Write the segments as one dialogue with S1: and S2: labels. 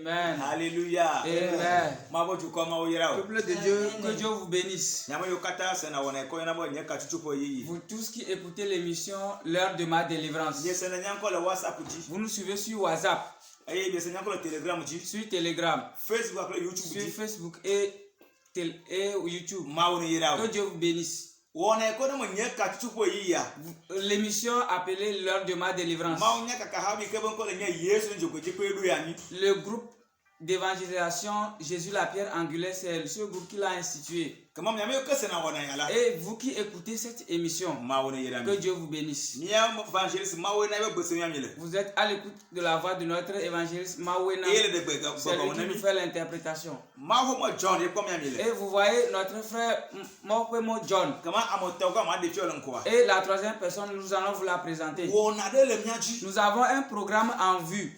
S1: Amen.
S2: Alléluia.
S1: Amen.
S2: Peuple
S1: de Dieu, que Dieu vous bénisse.
S2: Vous tous qui écoutez l'émission L'heure de ma délivrance. Vous nous suivez sur WhatsApp, sur Telegram, sur Facebook et YouTube. Que Dieu vous bénisse. L'émission appelée L'heure de ma délivrance. Le groupe d'évangélisation Jésus la pierre angulaire, c'est ce groupe qui l'a institué. Et vous qui écoutez cette émission, que Dieu vous bénisse. Vous êtes à l'écoute de la voix de notre évangéliste Mawena. C'est lui qui nous fait l'interprétation. Et vous voyez notre frère Mawemo John. Et la troisième personne, nous allons vous la présenter. Nous avons un programme en vue.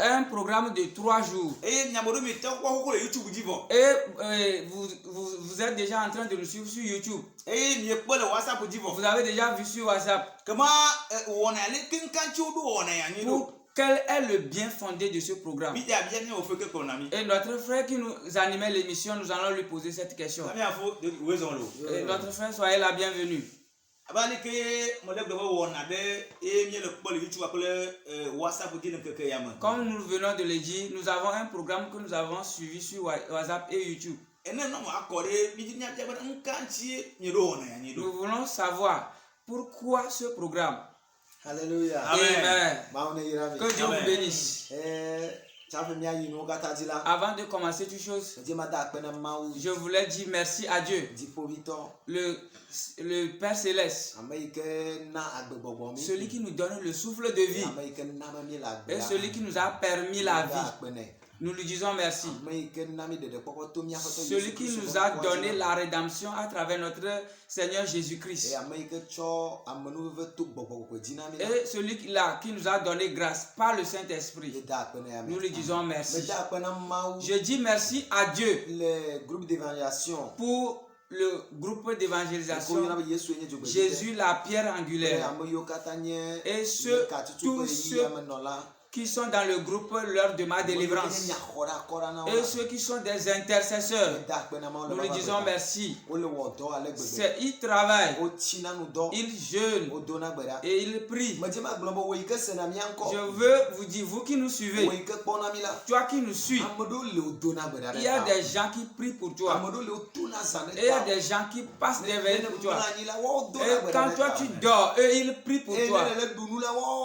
S2: Un programme de 3 jours. Et vous êtes déjà en train de nous suivre sur YouTube. Vous avez déjà vu sur WhatsApp. Quel est le bien fondé de ce programme? Et notre frère qui nous animait l'émission, nous allons lui poser cette question. Et notre frère, soyez la bienvenue. Comme nous venons de le dire, nous avons un programme que nous avons suivi sur WhatsApp et YouTube. Nous voulons savoir pourquoi ce programme.
S3: Alléluia.
S2: Amen. Que Dieu vous bénisse. Avant de commencer toute chose, je voulais dire merci à Dieu, le Père Céleste, celui qui nous donne le souffle de vie et celui qui nous a permis la vie. Nous lui disons merci. Celui qui nous a donné la rédemption à travers notre Seigneur Jésus-Christ. Et celui-là qui nous a donné grâce par le Saint-Esprit. Nous lui disons merci. Je dis merci à Dieu pour le groupe d'évangélisation Jésus la pierre angulaire. Et tous ceux qui sont dans le groupe L'heure de ma délivrance et ceux qui sont des intercesseurs, nous lui disons merci. Ils travaillent, ils jeûnent et ils prient. Je veux vous dire, vous qui nous suivez, toi qui nous suis, il y a des gens qui prient pour toi et il y a des gens qui passent des veillées pour toi. Et quand toi tu dors, eux ils prient pour toi.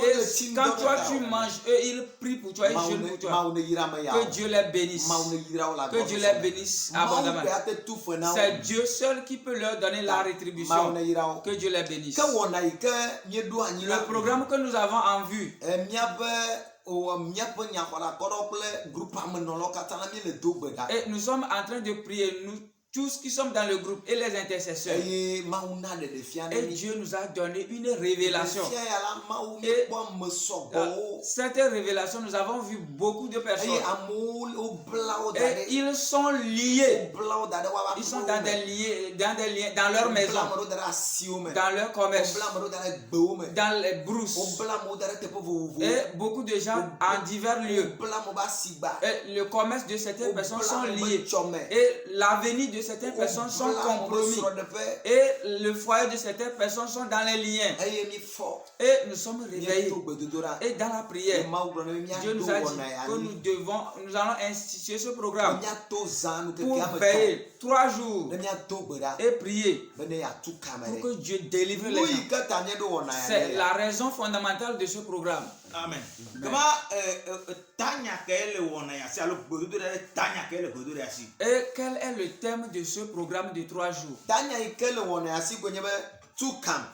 S2: Et quand toi tu manges, ils prient pour toi, ils jeûnent pour toi. Que Dieu les bénisse. Que Dieu les bénisse abondamment. C'est Dieu seul qui peut leur donner la rétribution. Que Dieu les bénisse. Le programme que nous avons en vue, et nous sommes en train de prier, nous tous qui sommes dans le groupe et les intercesseurs. Et Dieu nous a donné une révélation. Et cette révélation, nous avons vu beaucoup de personnes. Et ils sont liés. Ils sont dans leur maison, dans leur commerce, dans les brousses. Et beaucoup de gens en divers lieux. Et le commerce de certaines personnes sont liés. Et l'avenir de certaines personnes sont compromis. Et le foyer de certaines personnes sont dans les liens. Et nous sommes réveillés. Et dans la prière, Dieu nous a dit que nous allons instituer ce programme pour veiller 3 jours et prier pour que Dieu délivre les gens. C'est la raison fondamentale de ce programme.
S1: Amen.
S2: Et quel est le thème de ce programme de 3 jours?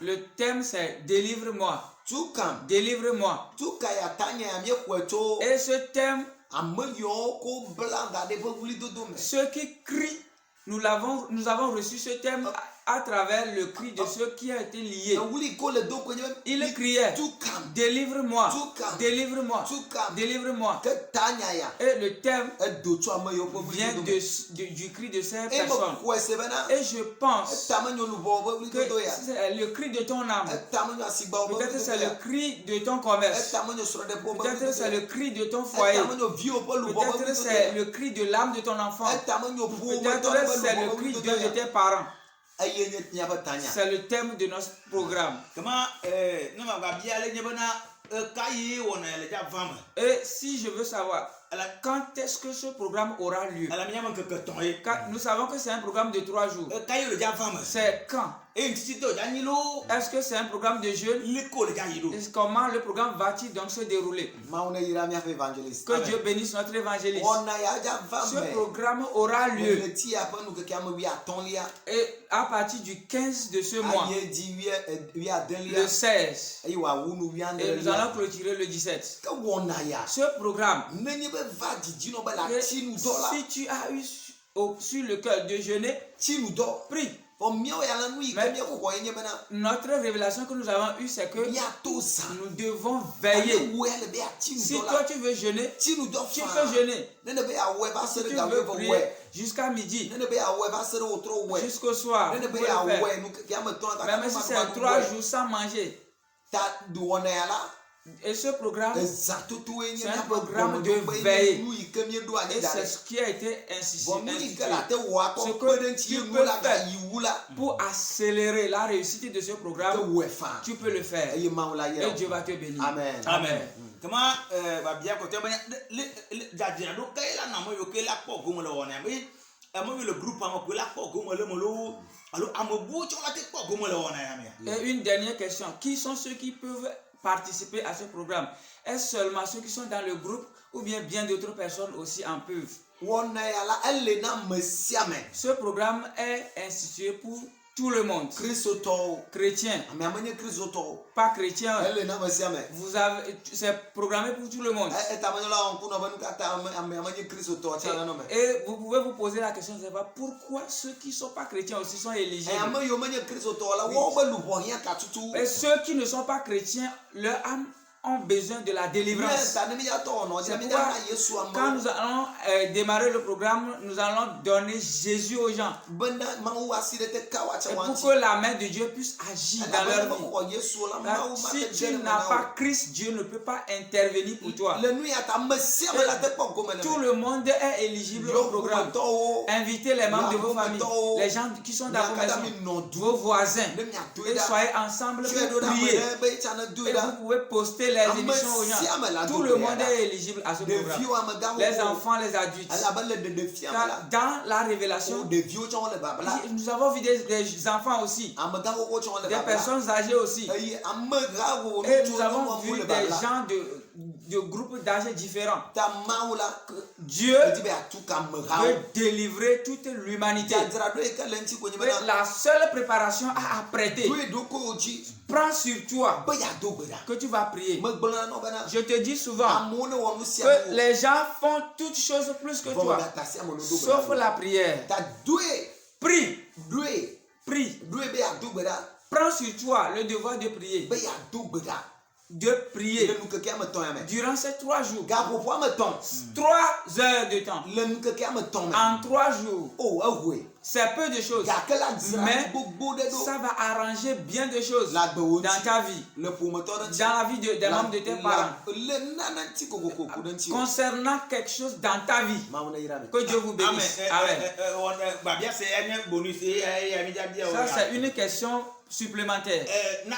S2: Le thème c'est délivre-moi. Délivre-moi. Et ce thème, ceux qui crient, nous avons reçu ce thème
S1: à travers le cri de ceux qui ont été liés. Il criait, délivre-moi, délivre-moi, délivre-moi. Et le thème vient du cri de ces personnes. Et je pense que c'est le cri de ton âme. Peut-être c'est le cri de ton commerce. Peut-être c'est le cri de ton foyer. Peut-être c'est le cri de l'âme de ton enfant. Peut-être c'est le cri de tes parents. C'est le thème de notre programme. Et si je veux savoir quand est-ce que ce programme aura lieu, nous savons que c'est un programme de 3 jours. C'est quand? Est-ce que c'est un programme de jeûne? Comment le programme va-t-il donc se dérouler? Que Dieu bénisse notre évangéliste. Ce programme aura lieu et à partir du 15 de ce mois, le 16, et nous allons clôturer le 17. Ce programme, si tu as eu sur le cœur de jeûner, prie. Mais notre révélation que nous avons eue, c'est que nous devons veiller. Si toi tu veux jeûner, tu peux jeûner. Si tu veux prier jusqu'à midi, jusqu'au soir, tu peux le faire. Même si c'est 3 jours sans manger. Et ce programme, c'est un programme de veille. Et c'est ce qui a été institué. Ce que tu peux faire pour accélérer la réussite de ce programme, tu peux le faire. Et Dieu va te bénir.
S2: Amen.
S1: Amen. Et une dernière question. Qui sont ceux qui peuvent participer à ce programme? Est-ce seulement ceux qui sont dans le groupe ou bien d'autres personnes aussi en peuvent? Ce programme est institué pour tout le monde. Chrétien, pas chrétien. C'est programmé pour tout le monde. Et vous pouvez vous poser la question, pourquoi ceux qui ne sont pas chrétiens aussi sont éligibles? Et ceux qui ne sont pas chrétiens, leur âme ont besoin de la délivrance. C'est pourquoi quand nous allons démarrer le programme, nous allons donner Jésus aux gens. Et pour que la main de Dieu puisse agir dans leur vie. Si tu n'as pas Christ, Dieu ne peut pas intervenir pour toi. Et tout le monde est éligible au programme. Invitez les membres de vos familles, les gens qui sont dans vos maisons, vos voisins. Et soyez ensemble pour prier. Et vous pouvez poster les émissions aux gens. Tout le monde est éligible à ce programme. Les enfants, les adultes. Dans la révélation, nous avons vu des enfants aussi. Des personnes âgées aussi. Et nous avons vu des gens de groupes d'âge différents. Dieu veut délivrer toute l'humanité. La seule préparation à apprêter, prends sur toi que tu vas prier. Je te dis souvent que les gens font toutes choses plus que toi, sauf la prière. Prie. Prie. Prends sur toi le devoir de prier. De prier durant ces 3 jours. 3 heures de temps. En 3 jours. C'est peu de choses. Mais ça va arranger bien de choses dans ta vie. Dans la vie des membres de tes parents. Concernant quelque chose dans ta vie. Que Dieu vous bénisse. Amen. Ça, c'est une question supplémentaire. Et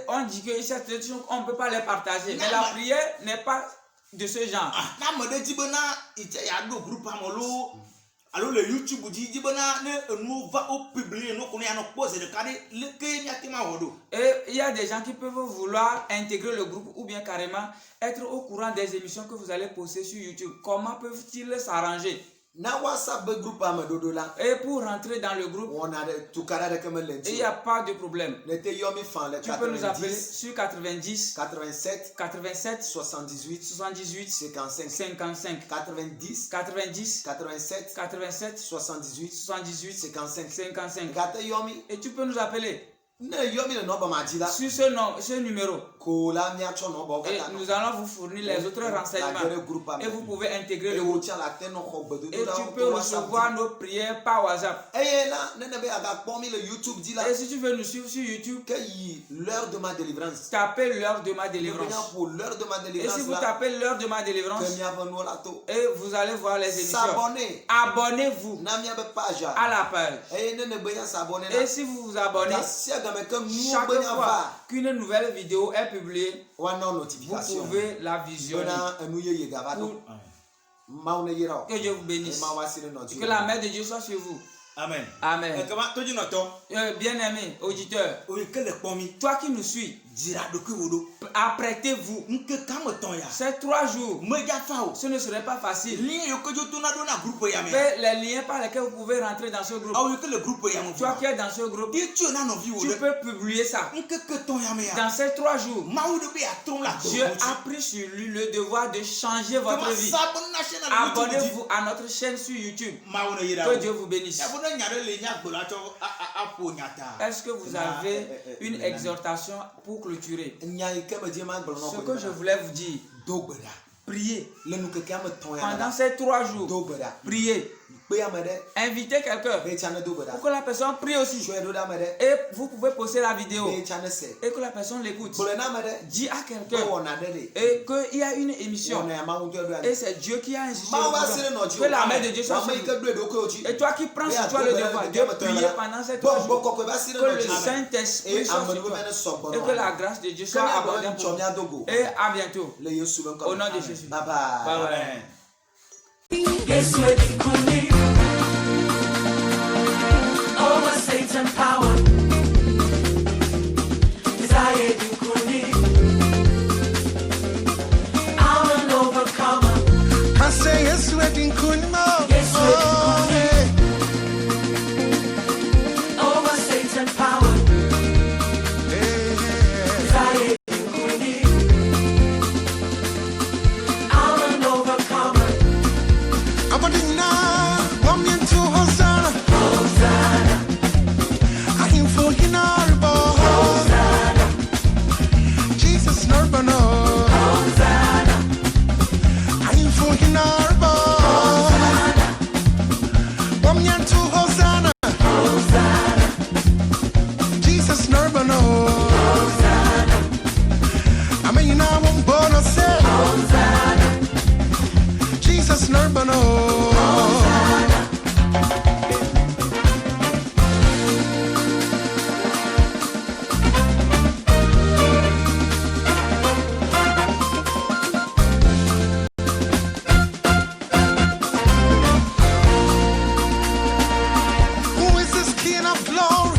S1: on dit que cette question, on ne peut pas les partager. Mais la prière n'est pas de ce genre. Et il y a des gens qui peuvent vouloir intégrer le groupe ou bien carrément être au courant des émissions que vous allez poster sur YouTube. Comment peuvent-ils s'arranger? Et pour rentrer dans le groupe, il n'y a pas de problème. Tu peux nous appeler sur 90 87
S2: 78
S1: 55
S2: 90
S1: 87
S2: 78
S1: 55.
S2: 55.
S1: Et tu peux nous appeler sur ce numéro. Et nous allons vous fournir les autres renseignements. Et vous pouvez intégrer le groupe. Et tu peux recevoir nos prières par WhatsApp. Et si tu veux nous suivre sur YouTube,
S2: l'heure de ma délivrance.
S1: Tapez l'heure de ma délivrance. Et si vous tapez l'heure de ma délivrance, et vous allez voir les émissions. Abonnez-vous à la page. Et si vous vous abonnez, chaque fois qu'une nouvelle vidéo est publiée, vous pouvez la visionner. Que Dieu vous bénisse. Que la main de Dieu soit sur vous.
S3: Amen.
S1: Amen. Bien-aimé auditeur, toi qui nous suis, apprêtez-vous. Ces 3 jours, ce ne serait pas facile. Mais les liens par lesquels vous pouvez rentrer dans ce groupe, toi qui es dans ce groupe, tu peux publier ça. Dans ces 3 jours, Dieu a pris sur lui le devoir de changer votre vie. Abonnez-vous à notre chaîne sur YouTube. Que Dieu vous bénisse. Est-ce que vous avez une exhortation pour clôturer? Ce que je voulais vous dire, priez. Pendant ces 3 jours, priez. Invitez quelqu'un pour que la personne prie aussi. Et vous pouvez poster la vidéo et que la personne l'écoute. Dis à quelqu'un et qu'il y a une émission et c'est Dieu qui a insisté que la main de Dieu soit sur vous. Et toi qui prends sur toi le devoir de prier pendant ces 3 jours, que le Saint-Esprit soit sur toi et que la grâce de Dieu soit abondante pour vous. Et à bientôt. Au nom de Jésus.
S2: Bye bye.
S1: Bye bye.
S4: Yes, we're equally over Satan power. Desire equally. I'm an overcomer.
S5: I say yes, we're equally.
S4: Yes, we're equally over Satan power. Desire equally. I'm an overcomer.
S5: Abadina, come into Hosanna.
S4: Hosanna,
S5: I'm for Hinarbo.
S4: Hosanna,
S5: Jesus Nurbano.
S4: Hosanna,
S5: I'm for Hinarbo.
S4: Hosanna,
S5: Come into Hosanna.
S4: Hosanna,
S5: Jesus Nurbano.
S4: Hosanna,
S5: I mean, I won't born say.
S4: Hosanna,
S5: Jesus Nurbano. Who is this King of glory?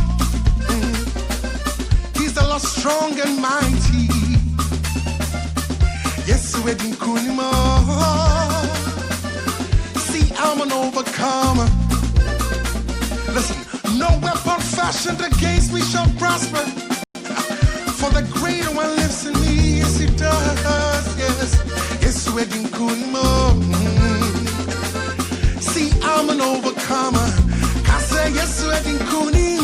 S5: He's the Lord strong and mighty. Yes, we're in Kunimo. See, I'm an overcomer. Listen, no weapon fashioned against me shall prosper. For the greater one lives in me, yes, it does. Yes, yes, we're in Kunimo. See, I'm an overcomer. I say, yes, we're in Kunim.